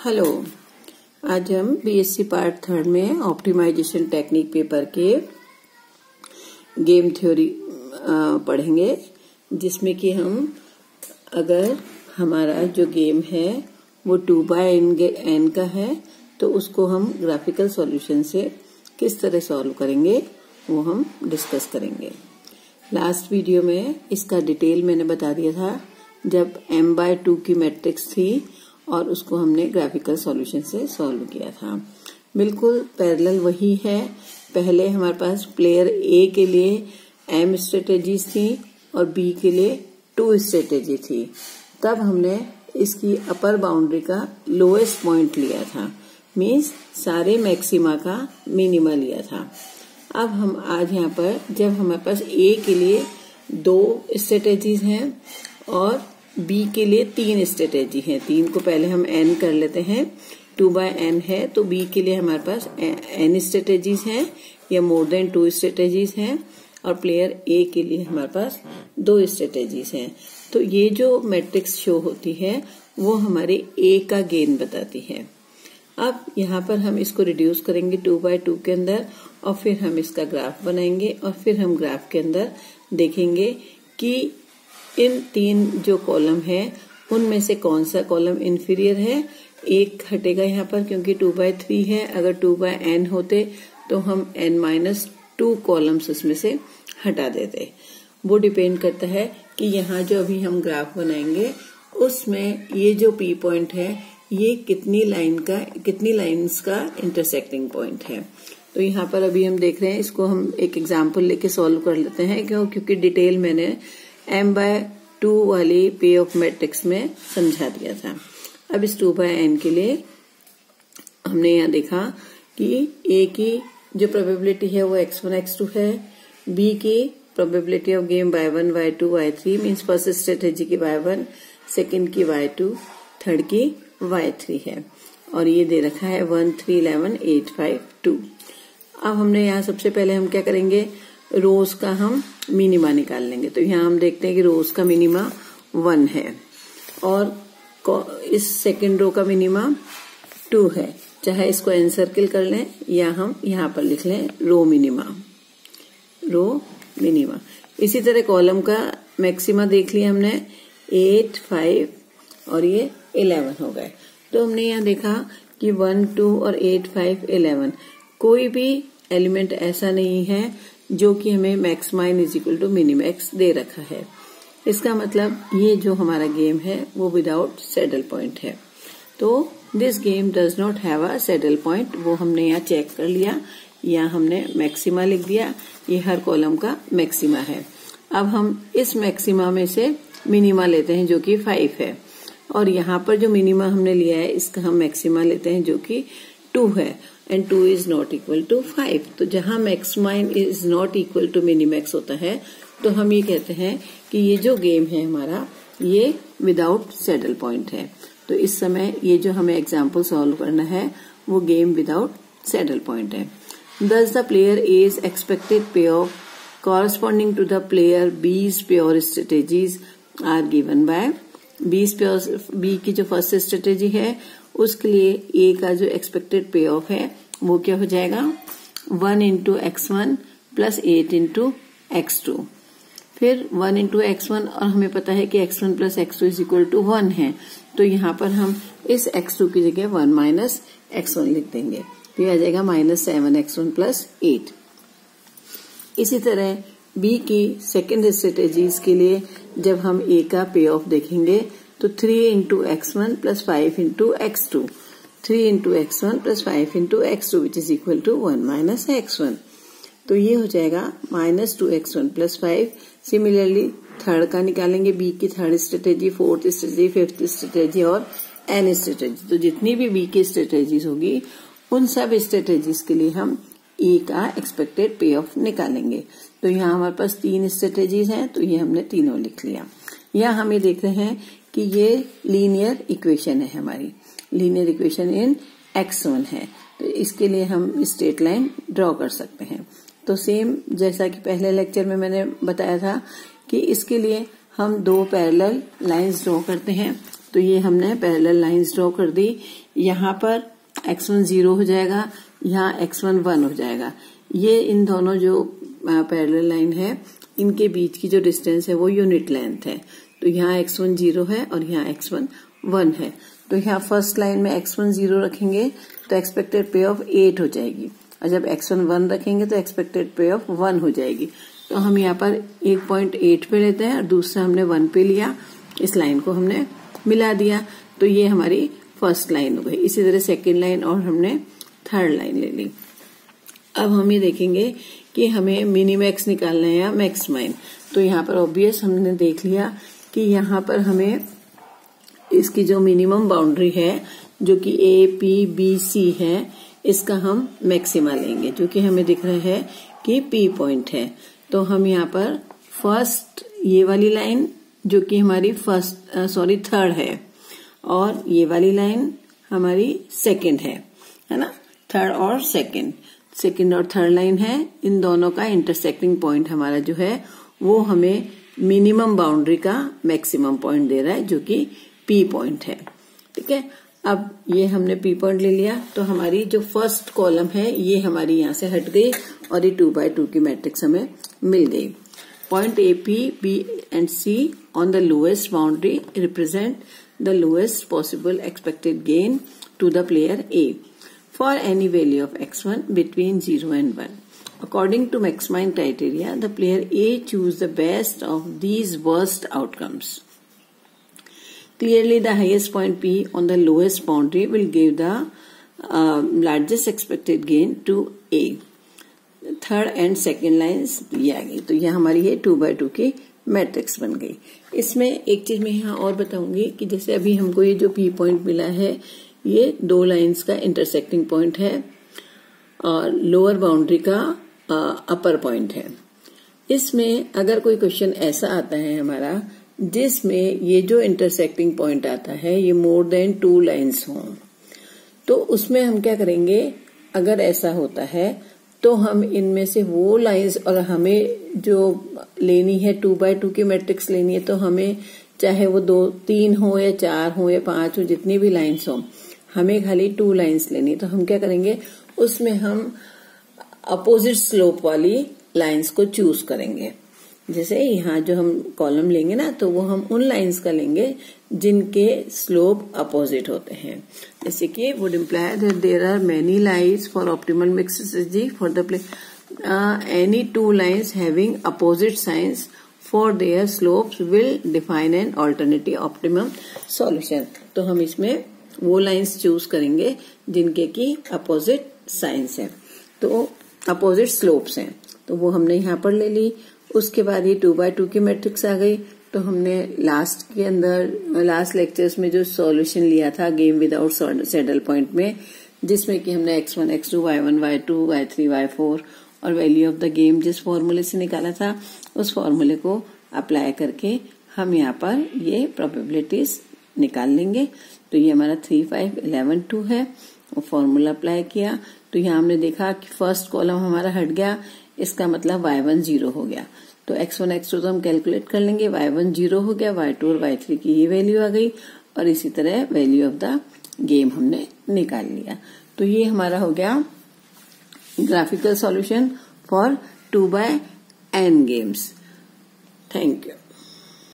Hello, आज हम BSc part 3 में ऑप्टिमाइजेशन टेक्निक पेपर के गेम थ्योरी पढ़ेंगे, जिसमें कि हम अगर हमारा जो गेम है वो 2/n का है तो उसको हम ग्राफिकल सॉल्यूशन से किस तरह सॉल्व करेंगे वो हम डिस्कस करेंगे। लास्ट वीडियो में इसका डिटेल मैंने बता दिया था जब m/2 की मैट्रिक्स थी और उसको हमने ग्राफिकल सॉल्यूशन से सॉल्व किया था। बिल्कुल पैरेलल वही है। पहले हमारे पास प्लेयर ए के लिए m स्ट्रेटेजीज थी और b के लिए 2 स्ट्रेटेजी थी। तब हमने इसकी अपर बाउंड्री का लोएस्ट पॉइंट लिया था, मीन्स सारे मैक्सिमा का मिनिमा लिया था। अब हम आज यहाँ पर जब हमारे पास a के लिए 2 स्ट्रेटेजीज हैं और B के लिए 3 स्ट्रेटेजी हैं, 3 को पहले हम n कर लेते हैं, 2/n है तो B के लिए हमारे पास n स्ट्रेटेजीज हैं या मोर देन 2 स्ट्रेटेजीज हैं और प्लेयर A के लिए हमारे पास 2 स्ट्रेटेजीज हैं। तो ये जो मैट्रिक्स शो होती है वो हमारे A का गेन बताती है। अब यहाँ पर हम इसको रिड्यूस करेंगे 2/2 के अंदर और फिर हम इसका ग्राफ बनाएंगे और फिर हम ग्राफ के अंदर देखेंगे कि इन 3 जो कॉलम है उनमें से कौन सा कॉलम इंफीरियर है। एक हटेगा यहाँ पर क्योंकि 2/3 है। अगर 2/n होते तो हम n-2 कॉलम्स उसमें से हटा देते। वो डिपेंड करता है कि यहाँ जो अभी हम ग्राफ बनाएंगे उसमें ये जो P पॉइंट है ये कितनी लाइन्स का इंटरसेक्टिंग पॉइंट है। तो यहाँ पर अभी हम देख रहे हैं, इसको हम एक एग्जाम्पल लेके सॉल्व कर लेते हैं क्योंकि डिटेल मैंने m/2 वाली पे ऑफ मैट्रिक्स में समझा दिया था। अब इस 2/n के लिए हमने यहाँ देखा कि A की जो प्रोबेबिलिटी है वो x1 x2 है, B की probability of game y1 y2 y3 means first strategy की y1, सेकंड की y2, थर्ड की y3 है और ये दे रखा है 1 3 11 8 5 2। अब हमने यहाँ सबसे पहले हम क्या करेंगे, रोज का हम मिनिमा निकाल लेंगे। तो यहाँ हम देखते हैं कि रोज का मिनिमा 1 है और इस सेकंड रो का मिनिमा 2 है। चाहे इसको एनसर्किल कर लें या हम यहाँ पर लिख लें रो मिनिमा। इसी तरह कॉलम का मैक्सिमा देख लिया हमने 8 5 और ये 11 हो गए। तो हमने यहाँ देखा कि 1 2 और 8 5 11 कोई भी एलिमेंट ऐसा नहीं है जो कि हमें मैक्समाइन इज इक्वल टू मिनिमैक्स दे रखा है। इसका मतलब ये जो हमारा गेम है वो विदाउट सैडल पॉइंट है। तो this game does not have a saddle point, वो हमने यहाँ चेक कर लिया। यहाँ हमने मैक्सिमा लिख दिया, ये हर कॉलम का मैक्सिमा है। अब हम इस मैक्सिमा में से मिनिमा लेते हैं जो कि 5 है और यहाँ पर जो मिनिमा हमने लिया है इसका हम मैक्सिमा लेते हैं जो कि 2 है and 2 is not equal to 5। तो जहां maximin is not equal to minimax होता है तो हम ये कहते हैं कि ये जो गेम है हमारा ये विदाउट सैडल पॉइंट है। तो इस समय ये जो हमें एग्जाम्पल सॉल्व करना है वो गेम विदाउट सैडल पॉइंट है। Thus the player A's expected payoff corresponding to the player B's pure strategies are given by B की जो फर्स्ट स्ट्रेटेजी है उसके लिए A का जो एक्सपेक्टेड पे ऑफ है वो क्या हो जाएगा 1 into x1 plus 8 into x2, फिर 1 into x1 और हमें पता है कि x1 plus x2 is equal to 1 है। तो यहाँ पर हम इस x2 की जगह 1 माइनस x1 लिख देंगे तो ये आ जाएगा -7x1 प्लस 8। इसी तरह B की सेकेंड स्ट्रेटेजीज के लिए जब हम A का पे ऑफ देखेंगे तो 3 into x1 plus 5 into x2, 3 into x1 plus 5 into x2 which is equal to 1 minus x1। तो ये हो जाएगा -2x1 प्लस 5। सिमिलरली थर्ड का निकालेंगे, B की third strategy, fourth strategy, fifth strategy और n स्ट्रेटेजी। तो जितनी भी B की स्ट्रेटेजीज होगी उन सब स्ट्रेटेजीज के लिए हम E का एक्सपेक्टेड पे ऑफ निकालेंगे। तो यहाँ हमारे पास 3 स्ट्रेटेजीज हैं तो ये हमने तीनों लिख लिया। यहाँ हमें देख रहे हैं कि ये लीनियर इक्वेशन है, हमारी लीनियर इक्वेशन इन x1 है। तो इसके लिए हम स्ट्रेट लाइन ड्रॉ कर सकते हैं। तो सेम जैसा कि पहले लेक्चर में मैंने बताया था कि इसके लिए हम 2 पैरेलल लाइंस ड्रॉ करते हैं। तो ये हमने पैरेलल लाइंस ड्रॉ कर दी। यहाँ पर x1 0 हो जाएगा, यहाँ x1 1 हो जाएगा। ये इन दोनों जो पैरेलल लाइन है इनके बीच की जो डिस्टेंस है वो यूनिट लेंथ है। तो यहाँ x1 0 है और यहाँ x1 1 है। तो यहाँ फर्स्ट लाइन में x1 0 रखेंगे तो एक्सपेक्टेड पे ऑफ 8 हो जाएगी, और जब x1 1 रखेंगे तो एक्सपेक्टेड पे ऑफ 1 हो जाएगी। तो हम यहाँ पर 1.8 पे लेते हैं और दूसरा हमने 1 पे लिया, इस लाइन को हमने मिला दिया। तो ये हमारी फर्स्ट लाइन हो गई। इसी तरह सेकेंड लाइन और हमने थर्ड लाइन ले ली। अब हम ये देखेंगे कि हमें मिनीमैक्स निकालना है या मैक्समाइन। तो यहाँ पर ऑब्वियस हमने देख लिया कि यहाँ पर हमें इसकी जो मिनिमम बाउंड्री है जो कि APBC है, इसका हम मैक्सिमा लेंगे, जो कि हमें दिख रहा है कि P पॉइंट है। तो हम यहाँ पर फर्स्ट ये वाली लाइन जो कि हमारी थर्ड है, और ये वाली लाइन हमारी सेकंड है ना, थर्ड और सेकंड और थर्ड लाइन है। इन दोनों का इंटरसेक्टिंग पॉइंट हमारा जो है वो हमें मिनिमम बाउंड्री का मैक्सिमम पॉइंट दे रहा है, जो कि P पॉइंट है। ठीक है, अब ये हमने P पॉइंट ले लिया तो हमारी जो फर्स्ट कॉलम है ये हमारी यहाँ से हट गई और ये 2x2 की मैट्रिक्स हमें मिल गई। Point AP, B and C on the lowest boundary represent the lowest possible expected gain to the player A for any value of x1 between 0 and 1. According to Max-Min criteria, the player A choose the best of these worst outcomes. Clearly, the highest point P on the lowest boundary will give the largest expected gain to A. Third and second lines ये आ गई। तो ये हमारी ये 2x2 की matrix बन गई। इसमें एक चीज मैं यहाँ और बताऊंगी कि जैसे अभी हमको ये जो P पॉइंट मिला है ये दो लाइंस का इंटरसेक्टिंग पॉइंट है और लोअर बाउंड्री का अपर पॉइंट है। इसमें अगर कोई क्वेश्चन ऐसा आता है हमारा जिसमें ये जो इंटरसेक्टिंग पॉइंट आता है ये मोर देन 2 लाइन्स हों, तो उसमें हम क्या करेंगे, अगर ऐसा होता है तो हम इनमें से वो लाइंस, और हमें जो लेनी है 2x2 की मैट्रिक्स लेनी है, तो हमें चाहे वो 2, 3 हो या 4 हो या 5 हो, जितनी भी लाइंस हो, हमें खाली 2 लाइंस लेनी है। तो हम क्या करेंगे, उसमें हम अपोजिट स्लोप वाली लाइंस को चूज करेंगे। जैसे यहाँ जो हम कॉलम लेंगे ना, तो वो हम उन लाइंस का लेंगे जिनके स्लोप अपोजिट होते हैं। जैसे कि would imply that there are many lines for optimal mix strategy for the play any 2 lines having opposite signs for their slopes will define an alternative optimum solution. तो हम इसमें वो लाइंस चूज करेंगे जिनके की अपोजिट साइंस है, तो opposite slopes हैं, तो वो हमने यहाँ पर ले ली। उसके बाद ये 2x2 की मैट्रिक्स आ गई। तो हमने लास्ट लेक्चर्स में जो सॉल्यूशन लिया था गेम विदाउट सैडल पॉइंट में, जिसमें कि हमने x1, x2, y1, y2, y3, y4 और वैल्यू ऑफ द गेम जिस फॉर्मूले से निकाला था उस फॉर्मूले को अप्लाई करके हम यहाँ पर ये प्रोबेबिलिटीज निकाल लेंगे। तो ये हमारा 3, 5, 11, 2 है। वो फॉर्मूला अप्लाई किया तो यहाँ हमने देखा कि फर्स्ट कॉलम हमारा हट गया, इसका मतलब y1 0 हो गया। तो x1, x2 तो हम कैलकुलेट कर लेंगे, y1 0 हो गया, y2 और y3 की ये वैल्यू आ गई और इसी तरह वैल्यू ऑफ द गेम हमने निकाल लिया। तो ये हमारा हो गया graphical solution for 2x n games. Thank you.